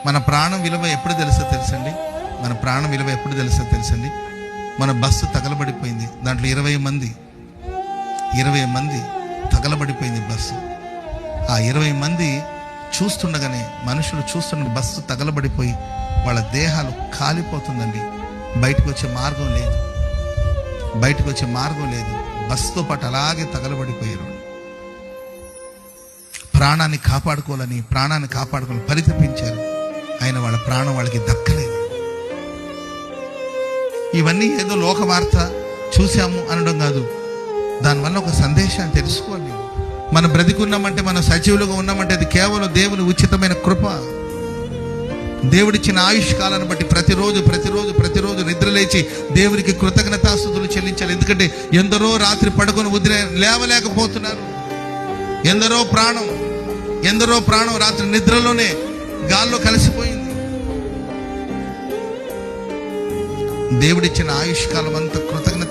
మన ప్రాణం విలువ ఎప్పుడు తెలుసండి? మన ప్రాణం విలువ ఎప్పుడు తెలుసండి? మన బస్సు తగలబడిపోయింది, దాంట్లో 20 మంది తగలబడిపోయింది బస్సు. ఆ 20 మంది చూస్తుండగానే, మనుషులు చూస్తుండగా బస్సు తగలబడిపోయి వాళ్ళ దేహాలు కాలిపోతుందండి. బయటకు వచ్చే మార్గం లేదు. బస్సుతో పాటు అలాగే తగలబడిపోయారు. ప్రాణాన్ని కాపాడుకోవాలని పరితపించారు. ఆయన వాళ్ళ ప్రాణం వాళ్ళకి దక్కలేదు. ఇవన్నీ ఏదో లోక వార్త చూసాము అనడం కాదు, దానివల్ల ఒక సందేశాన్ని తెలుసుకోవాలి. మనం బ్రతికున్నామంటే, మనం సజీవులుగా ఉన్నామంటే అది కేవలం దేవుని ఉచితమైన కృప. దేవుడిచ్చిన ఆయుష్ కాలాన్ని బట్టి ప్రతిరోజు నిద్రలేచి దేవునికి కృతజ్ఞతాస్తుతులు చెల్లించాలి. ఎందుకంటే ఎందరో రాత్రి పడుకొని లేవలేకపోతున్నారు. ఎందరో ప్రాణం రాత్రి నిద్రలోనే గాల్లో కలిసిపోయింది. దేవుడిచ్చిన ఆయుష్ కాలం అంతా కృతజ్ఞత